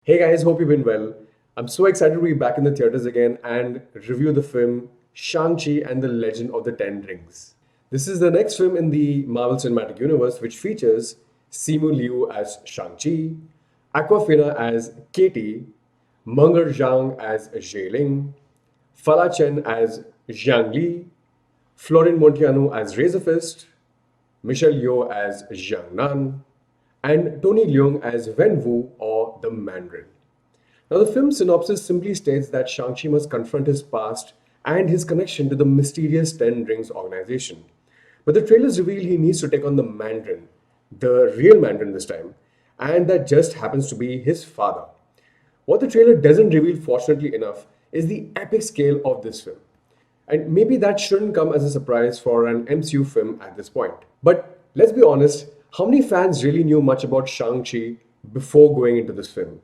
Hey guys, hope you've been well. I'm so excited to be back in the theaters again and review the film Shang-Chi and the Legend of the Ten Rings. This is the next film in the Marvel Cinematic Universe, which features Simu Liu as Shang-Chi, Awkawfina as Katie, Meng'er Zhang as Ling, Fala Chen as Jiang Li, Florian Munteanu as Razorfist, Michelle Yeoh as Jiang Nan, and Tony Leung as Wen Wu or the Mandarin. Now, the film's synopsis simply states that Shang-Chi must confront his past and his connection to the mysterious Ten Rings organization. But the trailers reveal he needs to take on the Mandarin, the real Mandarin this time, and that just happens to be his father. What the trailer doesn't reveal, fortunately enough, is the epic scale of this film. And maybe that shouldn't come as a surprise for an MCU film at this point. But let's be honest, how many fans really knew much about Shang-Chi before going into this film?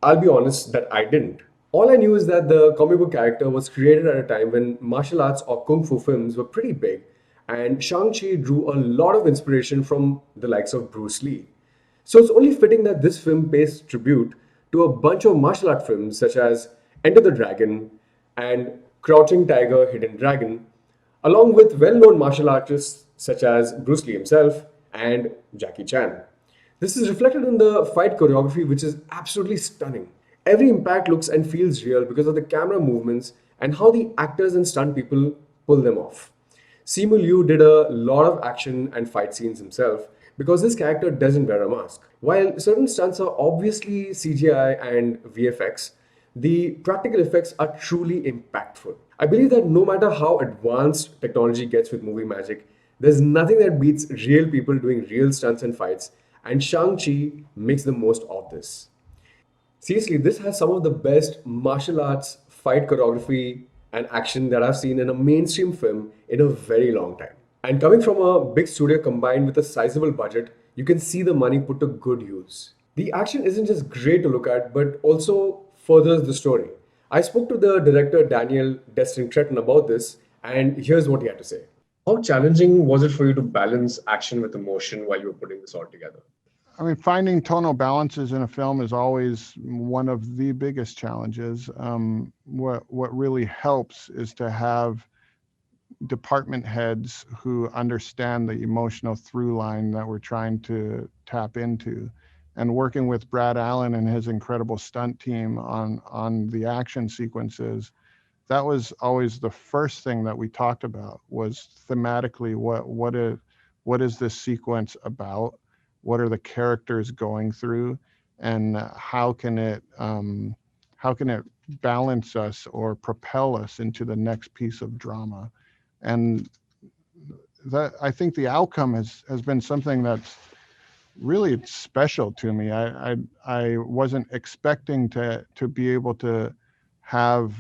I'll be honest that I didn't. All I knew is that the comic book character was created at a time when martial arts or kung fu films were pretty big, and Shang-Chi drew a lot of inspiration from the likes of Bruce Lee. So it's only fitting that this film pays tribute to a bunch of martial art films such as Enter the Dragon and Crouching Tiger, Hidden Dragon, along with well known martial artists such as Bruce Lee himself and Jackie Chan. This is reflected in the fight choreography, which is absolutely stunning. Every impact looks and feels real because of the camera movements and how the actors and stunt people pull them off. Simu Liu did a lot of action and fight scenes himself because his character doesn't wear a mask. While certain stunts are obviously CGI and VFX, the practical effects are truly impactful. I believe that no matter how advanced technology gets with movie magic, there's nothing that beats real people doing real stunts and fights, and Shang-Chi makes the most of this. Seriously, this has some of the best martial arts, fight choreography, and action that I've seen in a mainstream film in a very long time. And coming from a big studio combined with a sizable budget, you can see the money put to good use. The action isn't just great to look at, but also furthers the story. I spoke to the director Daniel Destin Cretton about this, and here's what he had to say. How challenging was it for you to balance action with emotion while you were putting this all together? I mean, finding tonal balances in a film is always one of the biggest challenges. What really helps is to have department heads who understand the emotional through line that we're trying to tap into. And working with Brad Allen and his incredible stunt team on the action sequences, that was always the first thing that we talked about was thematically what is this sequence about? What are the characters going through, and how can it balance us or propel us into the next piece of drama? And that, I think the outcome has been something that's really special to me. I wasn't expecting to be able to have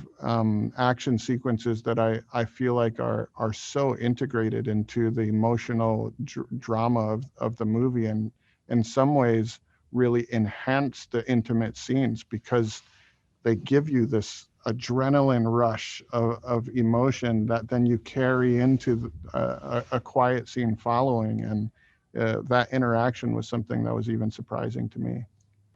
action sequences that I feel like are so integrated into the emotional drama of the movie, and in some ways really enhance the intimate scenes because they give you this adrenaline rush of emotion that then you carry into a quiet scene following. And that interaction was something that was even surprising to me.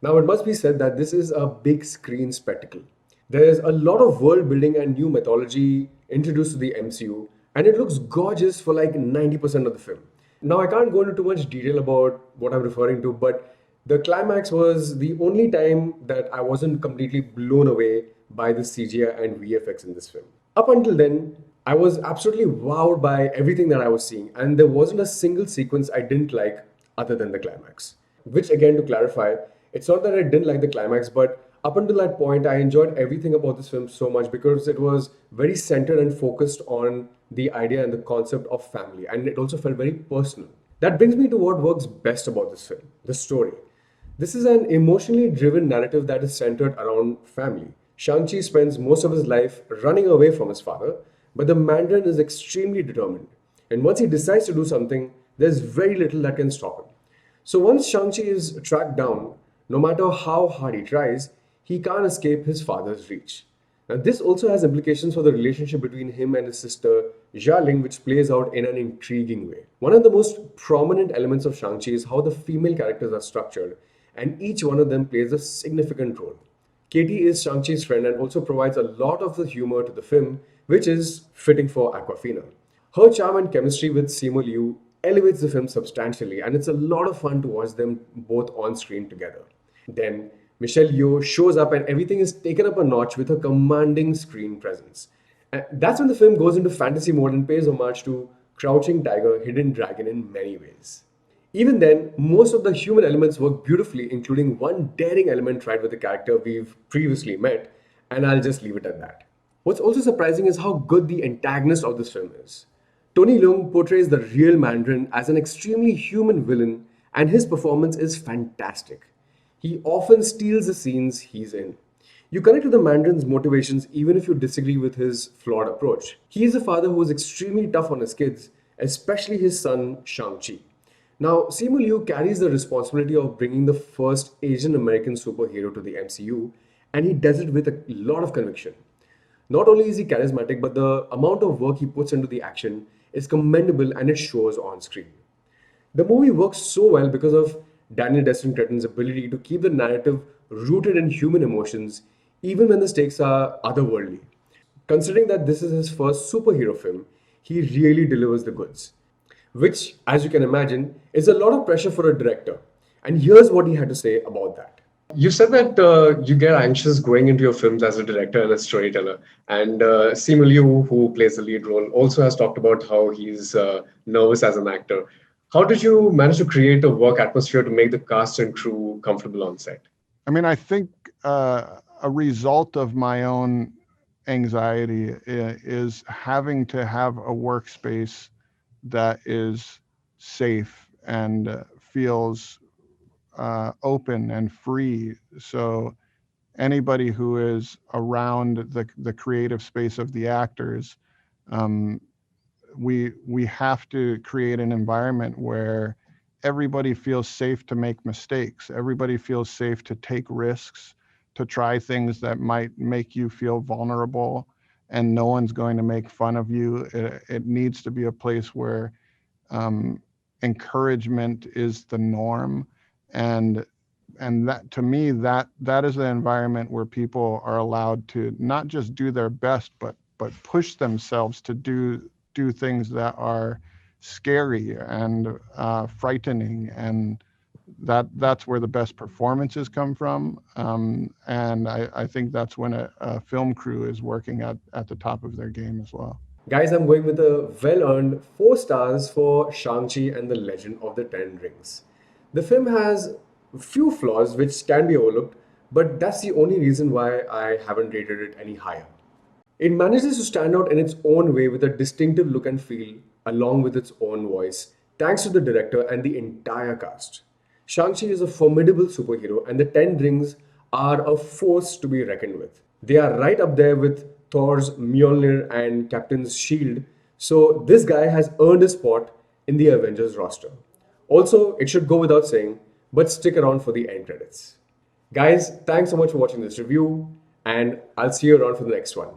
Now, it must be said that this is a big screen spectacle. There's a lot of world building and new mythology introduced to the MCU, and it looks gorgeous for like 90% of the film. Now, I can't go into too much detail about what I'm referring to, but the climax was the only time that I wasn't completely blown away by the CGI and VFX in this film. Up until then, I was absolutely wowed by everything that I was seeing, and there wasn't a single sequence I didn't like other than the climax. Which, again, to clarify, it's not that I didn't like the climax, but up until that point, I enjoyed everything about this film so much because it was very centered and focused on the idea and the concept of family, and it also felt very personal. That brings me to what works best about this film, the story. This is an emotionally driven narrative that is centered around family. Shang-Chi spends most of his life running away from his father, but the Mandarin is extremely determined. And once he decides to do something, there's very little that can stop him. So once Shang-Chi is tracked down, no matter how hard he tries, he can't escape his father's reach. Now, this also has implications for the relationship between him and his sister, Ling, which plays out in an intriguing way. One of the most prominent elements of Shang-Chi is how the female characters are structured, and each one of them plays a significant role. Katie is Shang-Chi's friend and also provides a lot of the humor to the film, which is fitting for Awkawfina. Her charm and chemistry with Simu Liu elevates the film substantially, and it's a lot of fun to watch them both on screen together. Then Michelle Yeoh shows up, and everything is taken up a notch with her commanding screen presence. And that's when the film goes into fantasy mode and pays homage to Crouching Tiger, Hidden Dragon in many ways. Even then, most of the human elements work beautifully, including one daring element tried with a character we've previously met, and I'll just leave it at that. What's also surprising is how good the antagonist of this film is. Tony Leung portrays the real Mandarin as an extremely human villain, and his performance is fantastic. He often steals the scenes he's in. You connect to the Mandarin's motivations even if you disagree with his flawed approach. He is a father who is extremely tough on his kids, especially his son Shang-Chi. Now, Simu Liu carries the responsibility of bringing the first Asian American superhero to the MCU, and he does it with a lot of conviction. Not only is he charismatic, but the amount of work he puts into the action is commendable and it shows on screen. The movie works so well because of Daniel Destin Cretton's ability to keep the narrative rooted in human emotions even when the stakes are otherworldly. Considering that this is his first superhero film, he really delivers the goods. Which, as you can imagine, is a lot of pressure for a director. And here's what he had to say about that. You said that you get anxious going into your films as a director and a storyteller. And Simu Liu, who plays the lead role, also has talked about how he's nervous as an actor. How did you manage to create a work atmosphere to make the cast and crew comfortable on set? I mean, I think a result of my own anxiety is having to have a workspace that is safe and feels open and free. So anybody who is around the creative space of the actors, we have to create an environment where everybody feels safe to make mistakes. Everybody feels safe to take risks, to try things that might make you feel vulnerable, and no one's going to make fun of you. It needs to be a place where encouragement is the norm, and that, to me, that is the environment where people are allowed to not just do their best, but push themselves to do things that are scary and frightening, and that's where the best performances come from. And I think that's when a film crew is working at the top of their game as well. Guys, I'm going with a well-earned 4 stars for Shang-Chi and the Legend of the Ten Rings. The film has a few flaws which can be overlooked, but that's the only reason why I haven't rated it any higher. It manages to stand out in its own way with a distinctive look and feel, along with its own voice, thanks to the director and the entire cast. Shang-Chi is a formidable superhero, and the Ten Rings are a force to be reckoned with. They are right up there with Thor's Mjolnir and Captain's Shield, so this guy has earned a spot in the Avengers roster. Also, it should go without saying, but stick around for the end credits. Guys, thanks so much for watching this review, and I'll see you around for the next one.